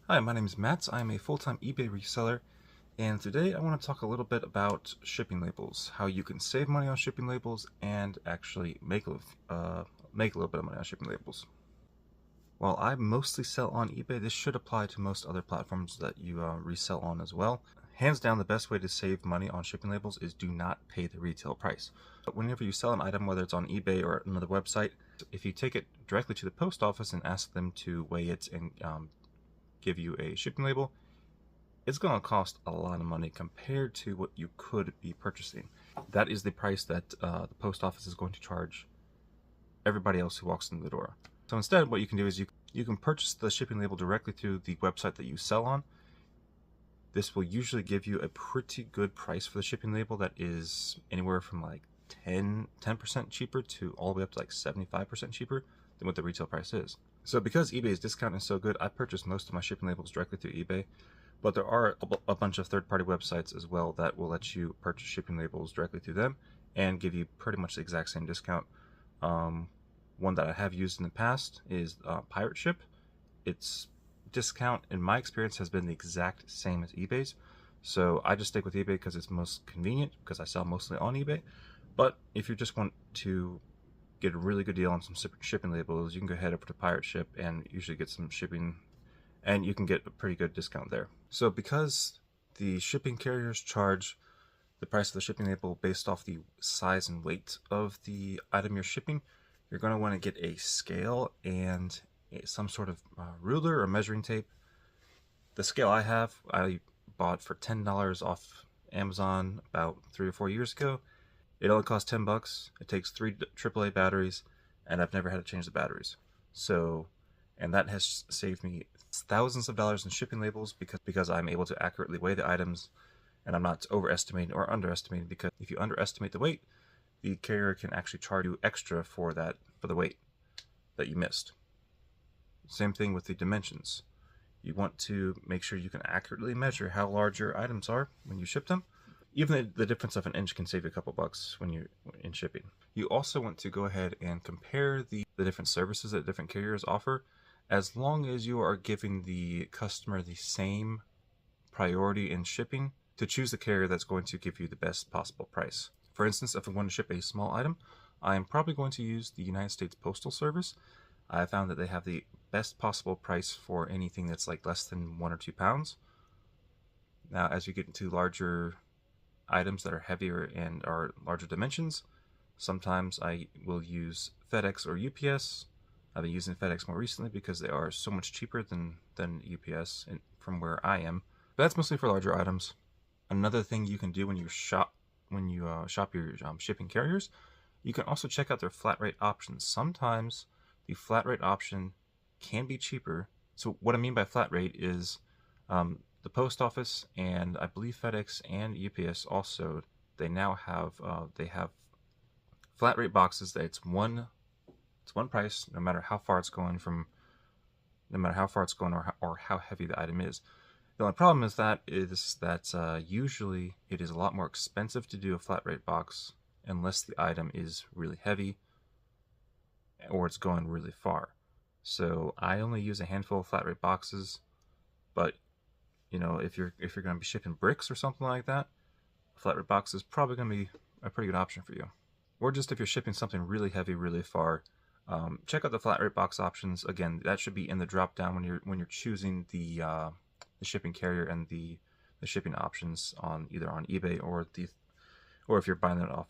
Hi, my name is Matt. I'm a full-time eBay reseller, and today I want to talk a little bit about shipping labels, how you can save money on shipping labels and actually make a little bit of money on shipping labels. While I mostly sell on eBay, this should apply to most other platforms that you resell on as well. Hands down, the best way to save money on shipping labels is do not pay the retail price. But whenever you sell an item, whether it's on eBay or another website, if you take it directly to the post office and ask them to weigh it and give you a shipping label, it's going to cost a lot of money compared to what you could be purchasing. That is the price that the post office is going to charge everybody else who walks in the door. So instead, what you can do is you can purchase the shipping label directly through the website that you sell on. This will usually give you a pretty good price for the shipping label that is anywhere from like 10% cheaper to all the way up to like 75% cheaper than what the retail price is. So because eBay's discount is so good, I purchase most of my shipping labels directly through eBay, but there are a bunch of third-party websites as well that will let you purchase shipping labels directly through them and give you pretty much the exact same discount. One that I have used in the past is Pirate Ship. Its discount, in my experience, has been the exact same as eBay's. So I just stick with eBay because it's most convenient, because I sell mostly on eBay. But if you just want to get a really good deal on some shipping labels, you can go ahead over to Pirate Ship and usually get some shipping, and you can get a pretty good discount there. So because the shipping carriers charge the price of the shipping label based off the size and weight of the item you're shipping, you're going to want to get a scale and some sort of ruler or measuring tape. The scale I bought for $10 off Amazon about 3 or 4 years ago. It only costs $10. It takes 3 AAA batteries, and I've never had to change the batteries. So, and that has saved me thousands of dollars in shipping labels because I'm able to accurately weigh the items, and I'm not overestimating or underestimating, because if you underestimate the weight, the carrier can actually charge you extra for the weight that you missed. Same thing with the dimensions. You want to make sure you can accurately measure how large your items are when you ship them. Even the difference of an inch can save you a couple bucks when you're in shipping. You also want to go ahead and compare the different services that different carriers offer, as long as you are giving the customer the same priority in shipping, to choose the carrier that's going to give you the best possible price. For instance, if I want to ship a small item, I am probably going to use the United States Postal Service. I found that they have the best possible price for anything that's like less than 1 or 2 pounds. Now, as you get into larger items that are heavier and are larger dimensions, sometimes I will use FedEx or UPS. I've been using FedEx more recently because they are so much cheaper than UPS from where I am. But that's mostly for larger items. Another thing you can do when you shop your shipping carriers, you can also check out their flat rate options. Sometimes the flat rate option can be cheaper. So what I mean by flat rate is the post office, and I believe FedEx and UPS also, they now have flat rate boxes that it's one price no matter how far it's going or how heavy the item is. The only problem is that usually it is a lot more expensive to do a flat rate box unless the item is really heavy or it's going really far. So I only use a handful of flat rate boxes, but if you're going to be shipping bricks or something like that, a flat rate box is probably going to be a pretty good option for you. Or just if you're shipping something really heavy, really far, check out the flat rate box options. Again, that should be in the drop down when you're choosing the shipping carrier and the shipping options on either on eBay or if you're buying it off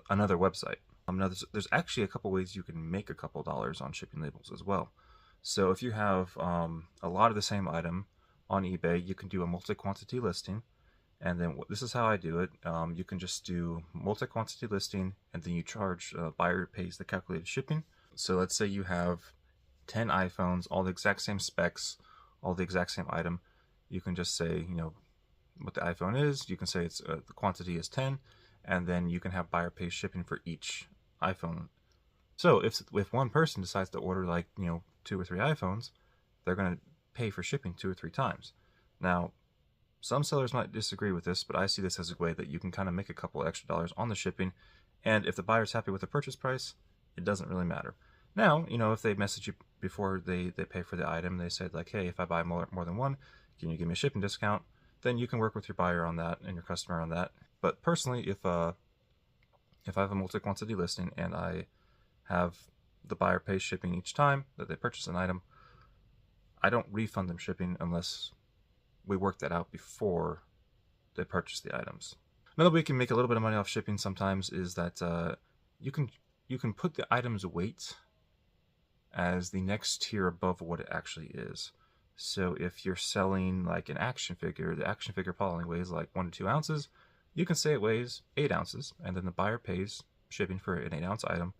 another website. Now there's actually a couple ways you can make a couple dollars on shipping labels as well. So if you have a lot of the same item on eBay, you can do a multi-quantity listing, and then this is how I do it. You can just do multi-quantity listing, and then you charge buyer pays the calculated shipping. So let's say you have 10 iPhones, all the exact same specs, all the exact same item. You can just say what the iPhone is. You can say it's the quantity is 10, and then you can have buyer pay shipping for each iPhone. So if one person decides to order 2 or 3 iPhones, they're going to pay for shipping 2 or 3 times. Now, some sellers might disagree with this, but I see this as a way that you can kind of make a couple extra dollars on the shipping, and if the buyer's happy with the purchase price, it doesn't really matter. Now, if they message you before they pay for the item, they said like, hey, if I buy more than one, can you give me a shipping discount? Then you can work with your buyer on that and your customer on that. But personally, if I have a multi-quantity listing and I have the buyer pay shipping each time that they purchase an item, I don't refund them shipping unless we work that out before they purchase the items. Another way you can make a little bit of money off shipping sometimes is that you can put the item's weight as the next tier above what it actually is. So if you're selling like an action figure, the action figure probably weighs like 1 to 2 ounces. You can say it weighs 8 ounces, and then the buyer pays shipping for an 8-ounce item.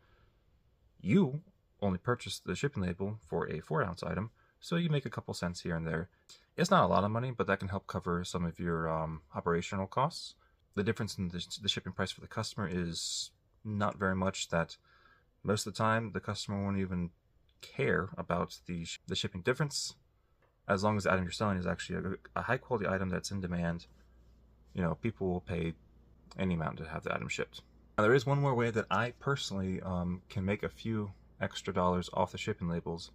You only purchase the shipping label for a 4-ounce item, so you make a couple cents here and there. It's not a lot of money, but that can help cover some of your operational costs. The difference in the shipping price for the customer is not very much. That most of the time the customer won't even care about the shipping difference, as long as the item you're selling is actually a high quality item that's in demand. You know, people will pay any amount to have the item shipped. Now, there is one more way that I personally can make a few extra dollars off the shipping labels,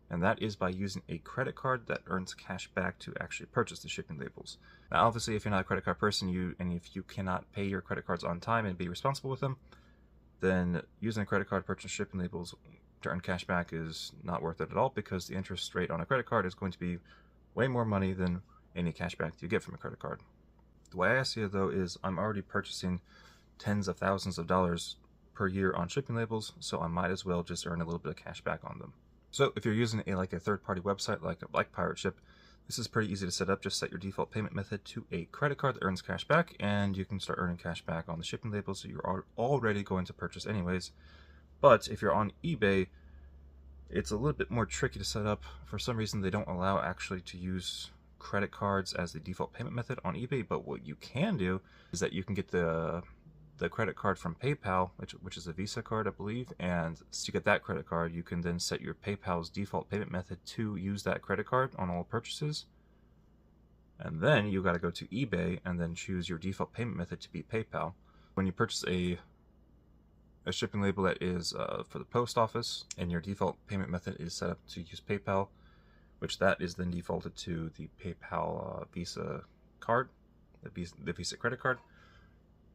and that is by using a credit card that earns cash back to actually purchase the shipping labels. Now, obviously, if you're not a credit card person, if you cannot pay your credit cards on time and be responsible with them, then using a credit card to purchase shipping labels to earn cash back is not worth it at all, because the interest rate on a credit card is going to be way more money than any cash back you get from a credit card. The way I see it, though, is I'm already purchasing tens of thousands of dollars per year on shipping labels, so I might as well just earn a little bit of cash back on them. So if you're using a third-party website like Pirate Ship, this is pretty easy to set up. Just set your default payment method to a credit card that earns cash back, and you can start earning cash back on the shipping labels that you're already going to purchase anyways. But if you're on eBay, it's a little bit more tricky to set up. For some reason, they don't allow actually to use credit cards as the default payment method on eBay. But what you can do is that you can get the credit card from PayPal, which is a Visa card, I believe, and to get that credit card, you can then set your PayPal's default payment method to use that credit card on all purchases. And then you got to go to eBay and then choose your default payment method to be PayPal. When you purchase a shipping label that is for the post office, and your default payment method is set up to use PayPal, which that is then defaulted to the PayPal Visa card, the Visa credit card,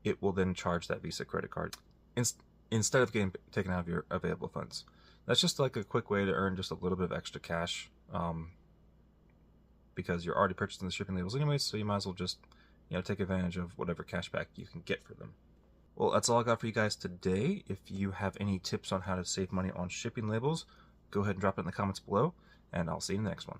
it will then charge that Visa credit card instead of getting taken out of your available funds. That's just like a quick way to earn just a little bit of extra cash, because you're already purchasing the shipping labels anyways, so you might as well just take advantage of whatever cash back you can get for them. Well, that's all I got for you guys today. If you have any tips on how to save money on shipping labels, go ahead and drop it in the comments below, and I'll see you in the next one.